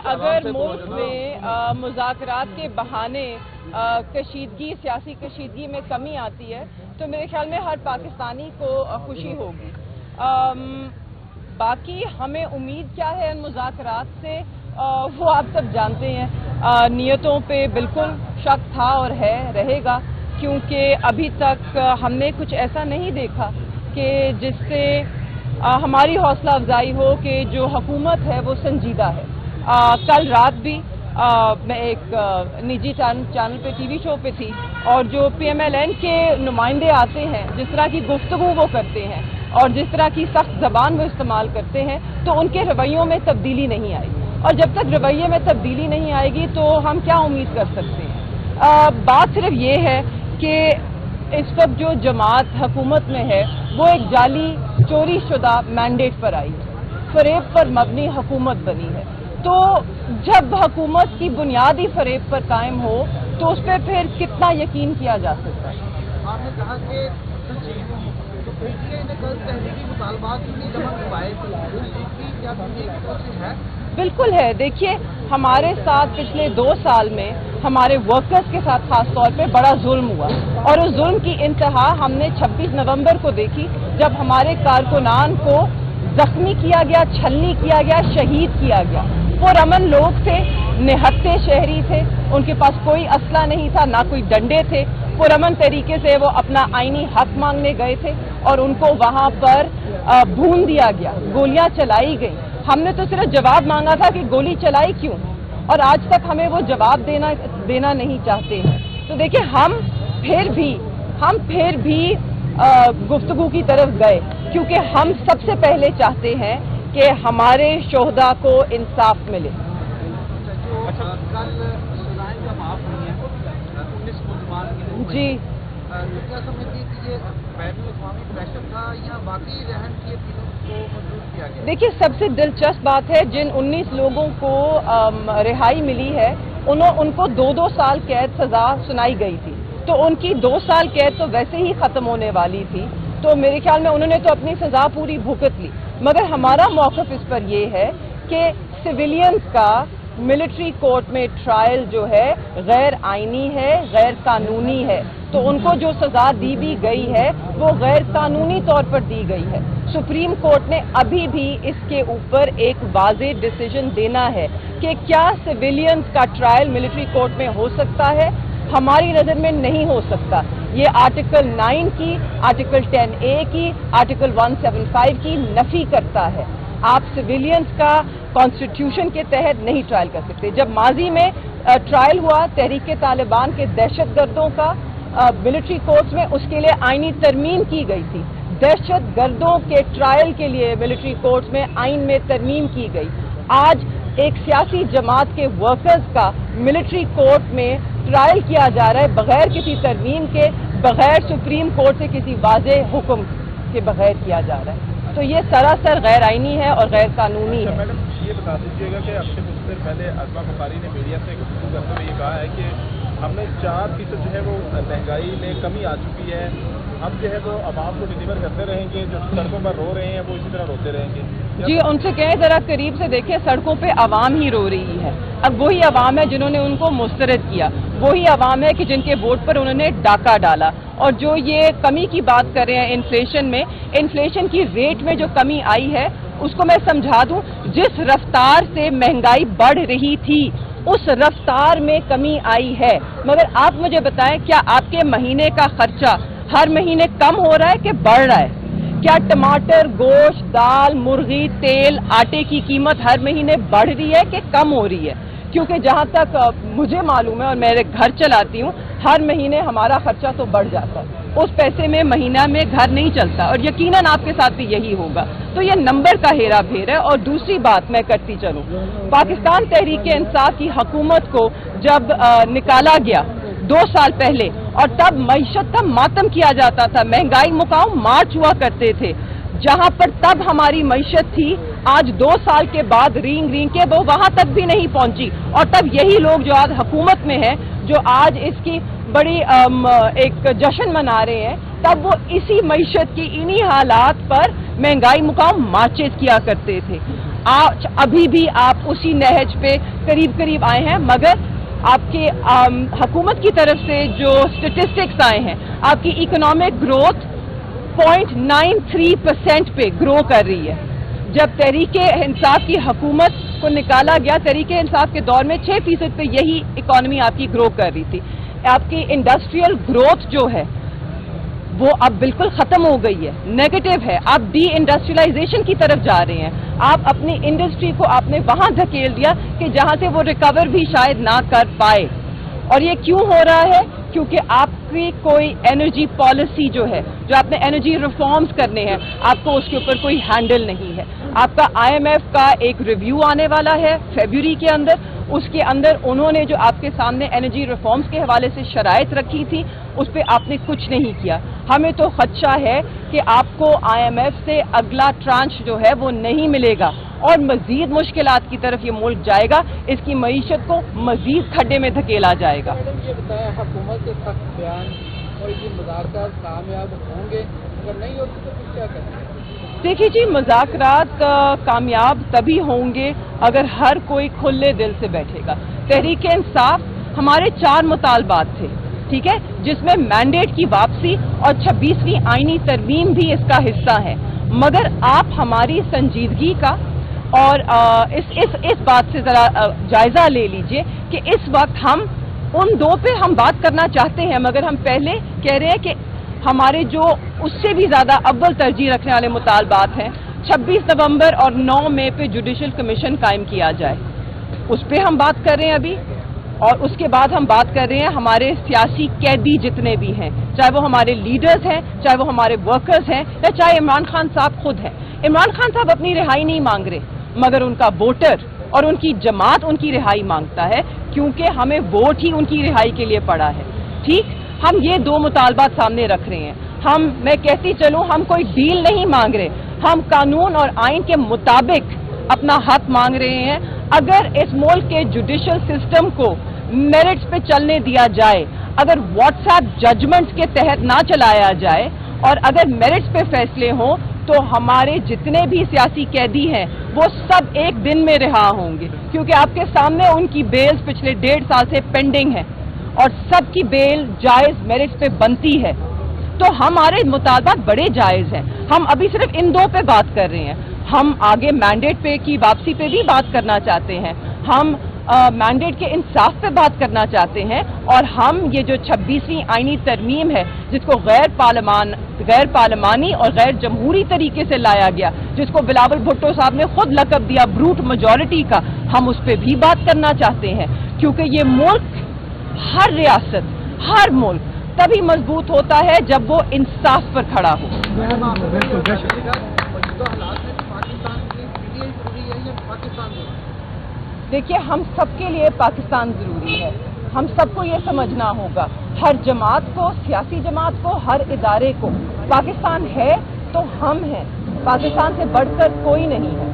अगर मुल्क में मुज़ाकरात के बहाने कशीदगी, सियासी कशीदगी में कमी आती है तो मेरे ख्याल में हर पाकिस्तानी को खुशी होगी। बाकी हमें उम्मीद क्या है इन मुज़ाकरात से वो आप सब जानते हैं। नीयतों पे बिल्कुल शक था और है, रहेगा, क्योंकि अभी तक हमने कुछ ऐसा नहीं देखा कि जिससे हमारी हौसला अफजाई हो कि जो हुकूमत है वो संजीदा है। कल रात भी मैं एक निजी चैनल पे टीवी शो पे थी और जो PMLN के नुमाइंदे आते हैं, जिस तरह की गुफ्तगू वो करते हैं और जिस तरह की सख्त ज़बान वो इस्तेमाल करते हैं, तो उनके रवैयों में तब्दीली नहीं आई। और जब तक रवैये में तब्दीली नहीं आएगी तो हम क्या उम्मीद कर सकते हैं। बात सिर्फ ये है कि इस वक्त जो जमात हुकूमत में है वो एक जाली चोरी शुदा मैंडेट पर आई है, फरेब पर मबनी हुकूमत बनी है। तो जब हुकूमत की बुनियादी फरेब पर कायम हो तो उस पर फिर कितना यकीन किया जा सकता है। आपने कहा कि तो PTI ने कल तहरीकी मुतालबात भी जमा करवाए थे, क्या कोशिश है? बिल्कुल है। देखिए, हमारे साथ पिछले 2 साल में हमारे वर्कर्स के साथ खास तौर पे बड़ा जुल्म हुआ और उस जुल्म की इंतहा हमने 26 नवंबर को देखी, जब हमारे कारकुनान को जख्मी किया गया, छलनी किया गया, शहीद किया गया। पुरअमन लोग थे, निहत्ते शहरी थे, उनके पास कोई असला नहीं था, ना कोई डंडे थे। पुरअमन तरीके से वो अपना आईनी हक मांगने गए थे और उनको वहां पर भून दिया गया, गोलियां चलाई गई। हमने तो सिर्फ जवाब मांगा था कि गोली चलाई क्यों, और आज तक हमें वो जवाब देना नहीं चाहते हैं। तो देखिए, हम फिर भी गुफ्तगू की तरफ गए, क्योंकि हम सबसे पहले चाहते हैं कि हमारे शोहदा को इंसाफ मिले। जी, क्या समझती है कि ये बैनुल-अक़वामी प्रेशर था या वाकई रहन की तीनों को मंजूर किया गया? देखिए, सबसे दिलचस्प बात है, जिन 19 लोगों को रिहाई मिली है उनको 2-2 साल कैद सजा सुनाई गई थी, तो उनकी 2 साल कैद तो वैसे ही खत्म होने वाली थी, तो मेरे ख्याल में उन्होंने तो अपनी सजा पूरी भुगत ली। मगर हमारा मौक़िफ़ इस पर यह है कि सिविलियंस का मिलिट्री कोर्ट में ट्रायल जो है गैर आईनी है, गैर कानूनी है, तो उनको जो सजा दी भी गई है वो गैर कानूनी तौर पर दी गई है। सुप्रीम कोर्ट ने अभी भी इसके ऊपर एक वाज़ेह डिसीजन देना है कि क्या सिविलियंस का ट्रायल मिलिट्री कोर्ट में हो सकता है। हमारी नज़र में नहीं हो सकता। ये आर्टिकल 9 की, आर्टिकल 10A की, आर्टिकल 175 की नफी करता है। आप सिविलियंस का कॉन्स्टिट्यूशन के तहत नहीं ट्रायल कर सकते। जब माजी में ट्रायल हुआ तहरीक तालिबान के दहशत गर्दों का मिलिट्री कोर्ट्स में, उसके लिए आईनी तरमीम की गई थी। दहशत गर्दों के ट्रायल के लिए मिलिट्री कोर्ट्स में आइन में तरमीम की गई। आज एक सियासी जमात के वर्कर्स का मिलिट्री कोर्ट में ट्रायल किया जा रहा है बगैर किसी तरमीम के, बगैर सुप्रीम कोर्ट से किसी वाज़ेह हुक्म के बगैर किया जा रहा है। तो ये सरासर गैर आईनी है और गैर कानूनी है। मैडम, ये बता दीजिएगा कि अब से कुछ देर पहले अज़मा बुखारी ने मीडिया से गुफ्तगू करते हुए ये कहा है कि हमने 4% जो है वो महंगाई में कमी आ चुकी है, हम जो है वो आवाम को डिलीवर करते रहेंगे, जो सड़कों पर रो रहे हैं वो इसी तरह रोते रहेंगे। जी, उनसे कहें जरा करीब से देखें, सड़कों पे आवाम ही रो रही है। अब वही आवाम है जिन्होंने उनको मुस्तरद किया, वही आवाम है कि जिनके वोट पर उन्होंने डाका डाला। और जो ये कमी की बात कर रहे हैं इन्फ्लेशन में, इन्फ्लेशन की रेट में जो कमी आई है उसको मैं समझा दूं, जिस रफ्तार से महंगाई बढ़ रही थी उस रफ्तार में कमी आई है। मगर आप मुझे बताएं, क्या आपके महीने का खर्चा हर महीने कम हो रहा है कि बढ़ रहा है? क्या टमाटर, गोश्त, दाल, मुर्गी, तेल, आटे की कीमत हर महीने बढ़ रही है कि कम हो रही है? क्योंकि जहां तक मुझे मालूम है और मैं घर चलाती हूं, हर महीने हमारा खर्चा तो बढ़ जाता है। उस पैसे में महीना में घर नहीं चलता और यकीनन आपके साथ भी यही होगा। तो ये नंबर का हेरा फेर है। और दूसरी बात मैं करती चलूं, पाकिस्तान तहरीक इंसाफ की हुकूमत को जब निकाला गया 2 साल पहले, और तब मईशत का मातम किया जाता था, महंगाई मुकाम मार्च हुआ करते थे, जहां पर तब हमारी मईशत थी, आज 2 साल के बाद रींग रींग के वो वहां तक भी नहीं पहुंची। और तब यही लोग जो आज हुकूमत में है, जो आज इसकी बड़ी एक जश्न मना रहे हैं, तब वो इसी मईशत की इन्हीं हालात पर महंगाई मुकाम मार्चेज किया करते थे। आज अभी भी आप उसी नहज पे करीब करीब आए हैं, मगर आपके हुकूमत की तरफ से जो स्टेटिस्टिक्स आए हैं, आपकी इकोनॉमिक ग्रोथ 0.93% पे ग्रो कर रही है। जब तहरीके इंसाफ की हुकूमत को निकाला गया, तहरीके इंसाफ के दौर में 6% पे यही इकॉनमी आपकी ग्रो कर रही थी। आपकी इंडस्ट्रियल ग्रोथ जो है वो अब बिल्कुल खत्म हो गई है, नेगेटिव है। आप डी इंडस्ट्रियलाइजेशन की तरफ जा रहे हैं। आप अपनी इंडस्ट्री को आपने वहां धकेल दिया कि जहां से वो रिकवर भी शायद ना कर पाए। और ये क्यों हो रहा है? क्योंकि आपकी कोई एनर्जी पॉलिसी जो है, जो आपने एनर्जी रिफॉर्म्स करने हैं, आपको उसके ऊपर कोई हैंडल नहीं है। आपका IMF का एक रिव्यू आने वाला है फरवरी के अंदर, उसके अंदर उन्होंने जो आपके सामने एनर्जी रिफॉर्म्स के हवाले से शराइत रखी थी, उस पर आपने कुछ नहीं किया। हमें तो खदशा है कि आपको IMF से अगला ट्रांच जो है वो नहीं मिलेगा और मजीद मुश्किलात की तरफ ये मुल्क जाएगा, इसकी मईशत को मजीद खड्डे में धकेला जाएगा। मैडम ये बताया, हुकूमत के सख्त बयान और ये मुज़ाकरात कामयाब होंगे, अगर नहीं होते तो फिर क्या करेंगे? देखिए जी, मुज़ाकरात कामयाब तभी होंगे अगर हर कोई खुले दिल से बैठेगा। तहरीक इंसाफ हमारे 4 मुतालबात थे, ठीक है, जिसमें मैंडेट की वापसी और 26वीं आईनी तरमीम भी इसका हिस्सा है। मगर आप हमारी संजीदगी का और इस बात से जरा जायजा ले लीजिए कि इस वक्त हम उन 2 पे हम बात करना चाहते हैं, मगर हम पहले कह रहे हैं कि हमारे जो उससे भी ज्यादा अव्वल तरजीह रखने वाले मुतालबात हैं, 26 नवंबर और 9 मई पे जुडिशल कमीशन कायम किया जाए, उस पे हम बात कर रहे हैं अभी। और उसके बाद हम बात कर रहे हैं हमारे सियासी कैदी जितने भी हैं, चाहे वो हमारे लीडर्स हैं, चाहे वो हमारे वर्कर्स हैं, या चाहे इमरान खान साहब खुद हैं। इमरान खान साहब अपनी रिहाई नहीं मांग रहे, मगर उनका वोटर और उनकी जमात उनकी रिहाई मांगता है, क्योंकि हमें वोट ही उनकी रिहाई के लिए पड़ा है। ठीक, हम ये 2 मुतालबात सामने रख रहे हैं। मैं कहती चलूं, हम कोई डील नहीं मांग रहे, हम कानून और आइन के मुताबिक अपना हक मांग रहे हैं। अगर इस मुल्क के जुडिशल सिस्टम को मेरिट्स पे चलने दिया जाए, अगर व्हाट्सएप जजमेंट्स के तहत ना चलाया जाए और अगर मेरिट्स पे फैसले हों, तो हमारे जितने भी सियासी कैदी हैं वो सब एक दिन में रिहा होंगे, क्योंकि आपके सामने उनकी बेल्स पिछले 1.5 साल से पेंडिंग है और सबकी बेल जायज मेरिट्स पे बनती है। तो हमारे मुतालबात बड़े जायज हैं। हम अभी सिर्फ इन 2 पे बात कर रहे हैं। हम आगे मैंडेट पे की वापसी पे भी बात करना चाहते हैं, हम मैंडेट के इंसाफ पे बात करना चाहते हैं, और हम ये जो 26वीं आईनी तरमीम है, जिसको गैर पार्लिमानी और गैर जमहूरी तरीके से लाया गया, जिसको बिलावल भुट्टो साहब ने खुद लक़ब दिया ब्रूट मेजॉरिटी का, हम उस पे भी बात करना चाहते हैं। क्योंकि ये मुल्क, हर रियासत, हर मुल्क तभी मजबूत होता है जब वो इंसाफ पर खड़ा हो। देखिए, हम सबके लिए पाकिस्तान जरूरी है। हम सबको ये समझना होगा, हर जमात को, सियासी जमात को, हर इदारे को, पाकिस्तान है तो हम हैं, पाकिस्तान से बढ़कर कोई नहीं है।